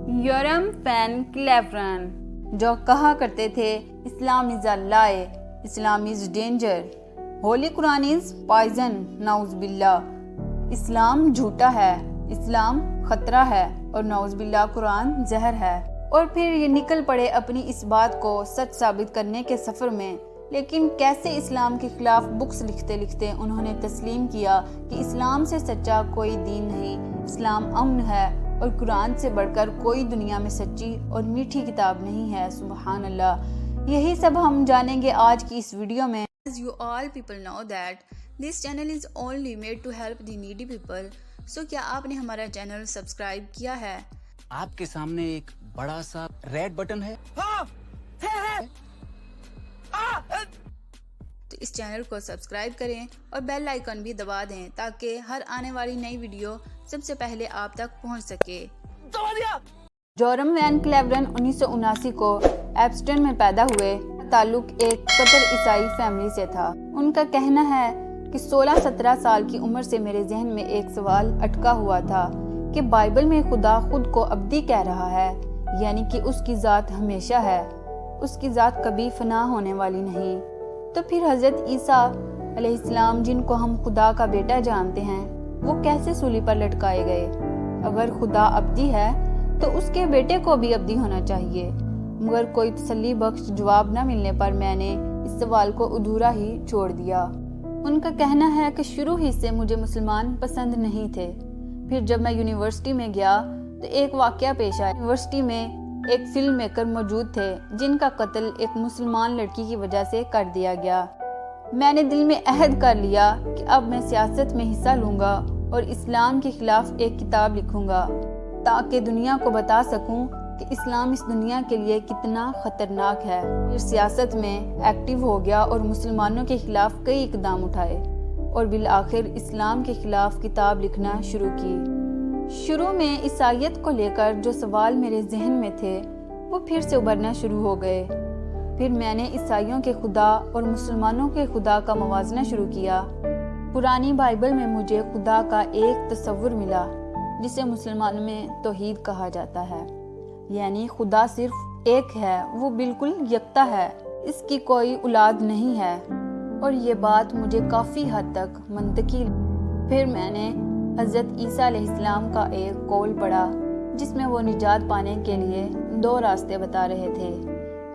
یورم when کلیورن جو کہا کرتے تھے اسلام از اے لائی، اسلام از ڈینجر، ہولی قرآن از پوائزن، نعوذ باللہ، اسلام جھوٹا ہے، اسلام خطرہ ہے اور نعوذ باللہ قرآن زہر ہے، اور پھر یہ نکل پڑے اپنی اس بات کو سچ ثابت کرنے کے سفر میں۔ لیکن کیسے اسلام کے خلاف بکس لکھتے لکھتے انہوں نے تسلیم کیا کہ اسلام سے سچا کوئی دین نہیں، اسلام امن ہے اور قرآن سے بڑھ کر کوئی دنیا میں سچی اور میٹھی کتاب نہیں ہے۔ سبحان اللہ، یہی سب ہم جانیں گے آج کی اس ویڈیو میں۔ As you all people know that this channel is only made to help the needy people. So کیا آپ نے ہمارا چینل سبسکرائب کیا ہے؟ آپ کے سامنے ایک بڑا سا ریڈ بٹن ہے، تو اس چینل کو سبسکرائب کریں اور بیل آئیکن بھی دبا دیں تاکہ ہر آنے والی نئی ویڈیو سب سے پہلے آپ تک پہنچ سکے۔ جورم وین کلیورن 1979 کو ایبسٹن میں پیدا ہوئے۔ تعلق ایک قطر عیسائی فیملی سے تھا۔ ان کا کہنا ہے کہ 16-17 سال کی عمر سے میرے ذہن میں ایک سوال اٹکا ہوا تھا کہ بائبل میں خدا خود کو ابدی کہہ رہا ہے، یعنی کہ اس کی ذات ہمیشہ ہے، اس کی ذات کبھی فنا ہونے والی نہیں، تو پھر حضرت عیسیٰ علیہ السلام جن کو ہم خدا کا بیٹا جانتے ہیں وہ کیسے سولی پر لٹکائے گئے؟ اگر خدا ابدی ہے تو اس کے بیٹے کو بھی ابدی ہونا چاہیے، مگر کوئی تسلی بخش جواب نہ ملنے پر میں نے اس سوال کو ادھورا ہی چھوڑ دیا۔ ان کا کہنا ہے کہ شروع ہی سے مجھے مسلمان پسند نہیں تھے، پھر جب میں یونیورسٹی میں گیا تو ایک واقعہ پیش آیا۔ یونیورسٹی میں ایک فلم میکر موجود تھے جن کا قتل ایک مسلمان لڑکی کی وجہ سے کر دیا گیا۔ میں نے دل میں عہد کر لیا کہ اب میں سیاست میں حصہ لوں گا اور اسلام کے خلاف ایک کتاب لکھوں گا تاکہ دنیا کو بتا سکوں کہ اسلام اس دنیا کے لیے کتنا خطرناک ہے۔ پھر سیاست میں ایکٹیو ہو گیا اور مسلمانوں کے خلاف کئی اقدام اٹھائے اور بالآخر اسلام کے خلاف کتاب لکھنا شروع کی۔ شروع میں عیسائیت کو لے کر جو سوال میرے ذہن میں تھے وہ پھر سے ابھرنا شروع ہو گئے۔ پھر میں نے عیسائیوں کے خدا اور مسلمانوں کے خدا کا موازنہ شروع کیا۔ پرانی بائبل میں مجھے خدا کا ایک تصور ملا جسے مسلمانوں میں توحید کہا جاتا ہے، یعنی خدا صرف ایک ہے، وہ بالکل یکتا ہے، اس کی کوئی اولاد نہیں ہے، اور یہ بات مجھے کافی حد تک منطقی۔ پھر میں نے حضرت عیسیٰ علیہ السلام کا ایک قول پڑھا جس میں وہ نجات پانے کے لیے 2 راستے بتا رہے تھے،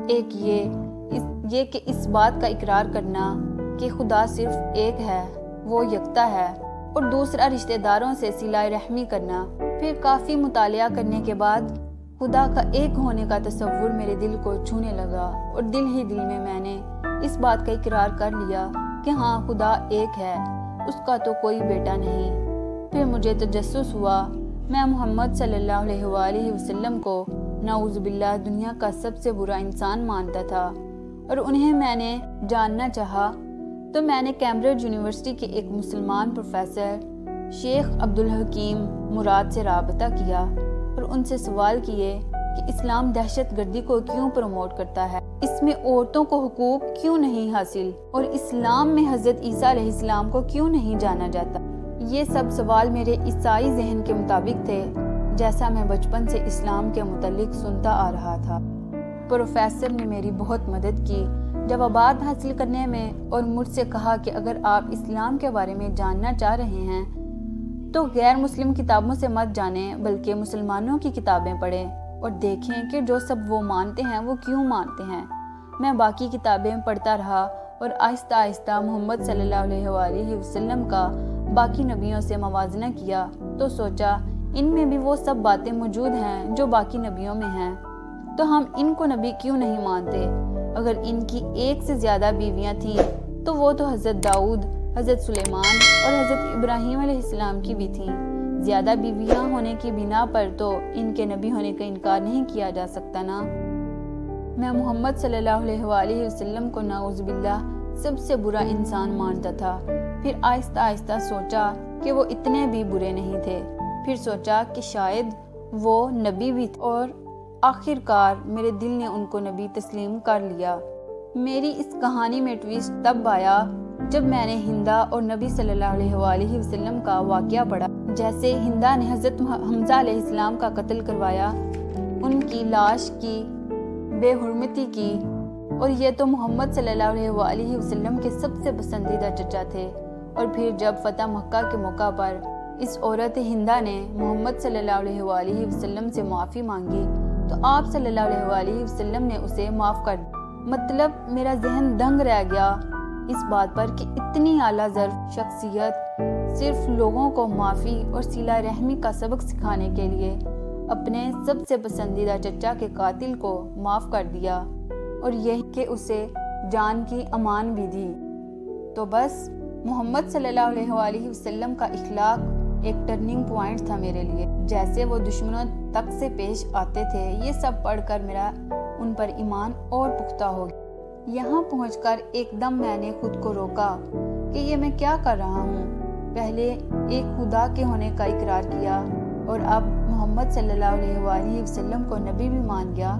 ایک یہ کہ اس بات کا اقرار کرنا کہ خدا صرف ایک ہے، وہ یکتا ہے، اور دوسرا رشتہ داروں سے صلہ رحمی کرنا۔ پھر کافی مطالعہ کرنے کے بعد خدا کا ایک ہونے کا تصور میرے دل کو چھونے لگا، اور دل ہی دل میں نے اس بات کا اقرار کر لیا کہ ہاں خدا ایک ہے، اس کا تو کوئی بیٹا نہیں۔ پھر مجھے تجسس ہوا میں محمد صلی اللہ علیہ وآلہ وسلم کو نعوذ باللہ دنیا کا سب سے برا انسان مانتا تھا، اور انہیں میں نے جاننا چاہا، تو میں نے کیمبرج یونیورسٹی کے ایک مسلمان پروفیسر شیخ عبدالحکیم مراد سے رابطہ کیا اور ان سے سوال کیے کہ اسلام دہشت گردی کو کیوں پروموٹ کرتا ہے، اس میں عورتوں کو حقوق کیوں نہیں حاصل، اور اسلام میں حضرت عیسیٰ علیہ السلام کو کیوں نہیں جانا جاتا۔ یہ سب سوال میرے عیسائی ذہن کے مطابق تھے، جیسا میں بچپن سے اسلام کے متعلق سنتا آ رہا تھا۔ پروفیسر نے میری بہت مدد کی جوابات حاصل کرنے میں، اور مجھ سے کہا کہ اگر آپ اسلام کے بارے میں جاننا چاہ رہے ہیں تو غیر مسلم کتابوں سے مت جانیں بلکہ مسلمانوں کی کتابیں پڑھیں اور دیکھیں کہ جو سب وہ مانتے ہیں وہ کیوں مانتے ہیں۔ میں باقی کتابیں پڑھتا رہا اور آہستہ آہستہ محمد صلی اللہ علیہ وآلہ وسلم کا باقی نبیوں سے موازنہ کیا تو سوچا ان میں بھی وہ سب باتیں موجود ہیں جو باقی نبیوں میں ہیں، تو ہم ان کو نبی کیوں نہیں مانتے؟ اگر ان کی ایک سے زیادہ بیویاں تھیں تو وہ تو حضرت داؤد، حضرت سلیمان اور حضرت ابراہیم علیہ السلام کی بھی تھیں۔ زیادہ بیویاں ہونے کی بنا پر تو ان کے نبی ہونے کا انکار نہیں کیا جا سکتا نا۔ میں محمد صلی اللہ علیہ وآلہ وسلم کو نعوذ باللہ سب سے برا انسان مانتا تھا۔ پھر آہستہ آہستہ سوچا کہ وہ اتنے بھی برے نہیں تھے، پھر سوچا کہ شاید وہ نبی بھی تھے، اور آخر کار میرے دل نے ان کو نبی تسلیم کر لیا۔ میری اس کہانی میں ٹویسٹ تب آیا جب میں نے ہندا اور نبی صلی اللہ علیہ وآلہ وسلم کا واقعہ پڑھا۔ جیسے ہندا نے حضرت حمزہ علیہ السلام کا قتل کروایا ان کی لاش کی بے حرمتی کی، اور یہ تو محمد صلی اللہ علیہ وسلم کے سب سے پسندیدہ چچا تھے۔ اور پھر جب فتح مکہ کے موقع پر اس عورت ہندہ نے محمد صلی اللہ علیہ وسلم سے معافی مانگی تو آپ صلی اللہ علیہ وسلم نے اسے معاف کر دیا۔ مطلب میرا ذہن دنگ رہ گیا اس بات پر کہ اتنی اعلیٰ ظرف شخصیت صرف لوگوں کو معافی اور صلہ رحمی کا سبق سکھانے کے لیے اپنے سب سے پسندیدہ چچا کے قاتل کو معاف کر دیا، اور یہی کہ اسے جان کی امان بھی دی۔ تو بس محمد صلی اللہ علیہ وسلم کا اخلاق ایک ٹرننگ پوائنٹ تھا میرے لیے۔ جیسے وہ دشمنوں تک سے پیش آتے تھے، یہ سب پڑھ کر میرا ان پر ایمان اور پختہ ہو گیا۔ یہاں پہنچ کر ایک دم میں نے خود کو روکا کہ یہ میں کیا کر رہا ہوں۔ پہلے ایک خدا کے ہونے کا اقرار کیا اور اب محمد صلی اللہ علیہ وسلم کو نبی بھی مان گیا۔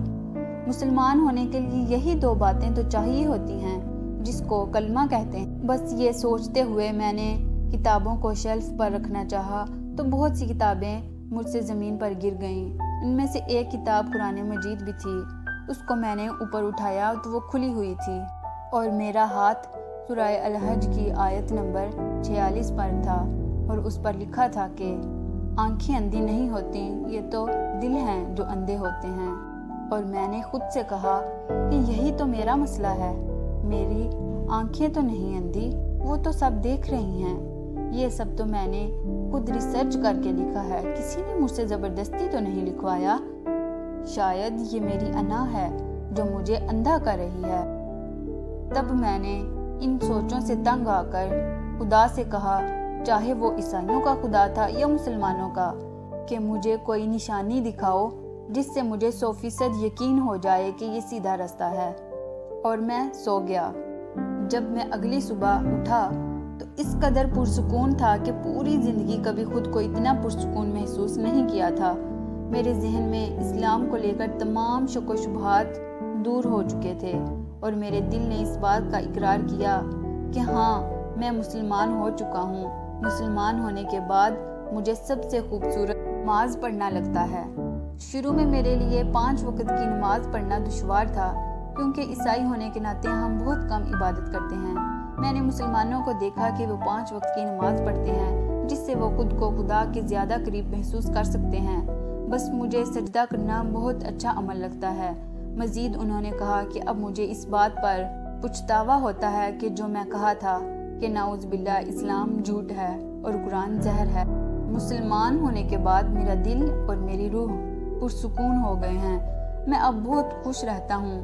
مسلمان ہونے کے لیے یہی دو باتیں تو چاہیے ہوتی ہیں جس کو کلمہ کہتے ہیں۔ بس یہ سوچتے ہوئے میں نے کتابوں کو شیلف پر رکھنا چاہا تو بہت سی کتابیں مجھ سے زمین پر گر گئیں۔ ان میں سے ایک کتاب قرآن مجید بھی تھی۔ اس کو میں نے اوپر اٹھایا تو وہ کھلی ہوئی تھی اور میرا ہاتھ سورہ الحج کی آیت نمبر 46 پر تھا، اور اس پر لکھا تھا کہ آنکھیں اندھی نہیں ہوتی، یہ تو دل ہیں جو اندھے ہوتے ہیں۔ اور میں نے خود سے کہا کہ یہی تو میرا مسئلہ ہے، میری آنکھیں تو نہیں اندھی، وہ تو سب دیکھ رہی ہیں۔ یہ سب تو میں نے خود ریسرچ کر کے لکھا ہے، کسی نے مجھ سے زبردستی تو نہیں لکھوایا۔ شاید یہ میری انا ہے جو مجھے اندھا کر رہی ہے۔ تب میں نے ان سوچوں سے تنگ آ کر خدا سے کہا، چاہے وہ عیسائیوں کا خدا تھا یا مسلمانوں کا، کہ مجھے کوئی نشانی دکھاؤ جس سے مجھے 100% یقین ہو جائے کہ یہ سیدھا رستہ ہے۔ اور میں سو گیا۔ جب میں اگلی صبح اٹھا تو اس قدر پرسکون تھا کہ پوری زندگی کبھی خود کو اتنا پرسکون محسوس نہیں کیا تھا۔ میرے ذہن میں اسلام کو لے کر تمام شک و شبہات دور ہو چکے تھے، اور میرے دل نے اس بات کا اقرار کیا کہ ہاں میں مسلمان ہو چکا ہوں۔ مسلمان ہونے کے بعد مجھے سب سے خوبصورت نماز پڑھنا لگتا ہے۔ شروع میں میرے لیے 5 وقت کی نماز پڑھنا دشوار تھا، کیونکہ عیسائی ہونے کے ناطے ہم بہت کم عبادت کرتے ہیں۔ میں نے مسلمانوں کو دیکھا کہ وہ 5 وقت کی نماز پڑھتے ہیں، جس سے وہ خود کو خدا کے زیادہ قریب محسوس کر سکتے ہیں۔ بس مجھے سجدہ کرنا بہت اچھا عمل لگتا ہے۔ مزید انہوں نے کہا کہ اب مجھے اس بات پر پچھتاوا ہوتا ہے کہ جو میں کہا تھا کہ نعوذ باللہ اسلام جھوٹ ہے اور قرآن زہر ہے۔ مسلمان ہونے کے بعد میرا دل اور میری روح پرسکون ہو گئے ہیں۔ میں اب بہت خوش رہتا ہوں۔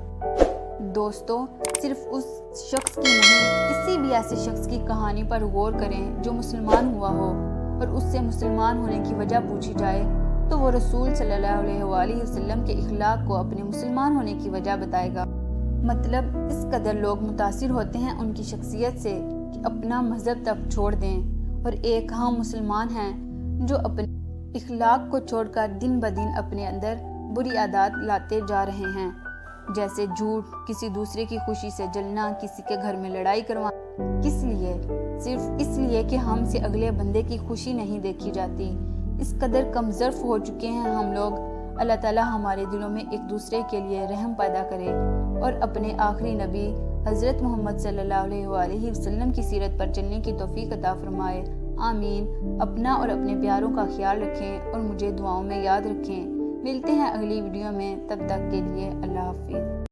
دوستو، صرف اس شخص کی نہیں، کسی بھی ایسے شخص کی کہانی پر غور کریں جو مسلمان ہوا ہو اور اس سے مسلمان ہونے کی وجہ پوچھی جائے تو وہ رسول صلی اللہ علیہ وسلم کے اخلاق کو اپنے مسلمان ہونے کی وجہ بتائے گا۔ مطلب اس قدر لوگ متاثر ہوتے ہیں ان کی شخصیت سے کہ اپنا مذہب تک چھوڑ دیں، اور ایک ہم مسلمان ہیں جو اپنے اخلاق کو چھوڑ کر دن بدن اپنے اندر بری عادات لاتے جا رہے ہیں، جیسے جھوٹ، کسی دوسرے کی خوشی سے جلنا، کسی کے گھر میں لڑائی کروانا۔ کس لیے؟ صرف اس لیے کہ ہم سے اگلے بندے کی خوشی نہیں دیکھی جاتی۔ اس قدر کم ظرف ہو چکے ہیں ہم لوگ۔ اللہ تعالیٰ ہمارے دلوں میں ایک دوسرے کے لیے رحم پیدا کرے اور اپنے آخری نبی حضرت محمد صلی اللہ علیہ وسلم کی سیرت پر چلنے کی توفیق عطا فرمائے۔ آمین۔ اپنا اور اپنے پیاروں کا خیال رکھیں اور مجھے دعاؤں میں یاد رکھیں۔ ملتے ہیں اگلی ویڈیو میں، تب تک کے لیے اللہ حافظ۔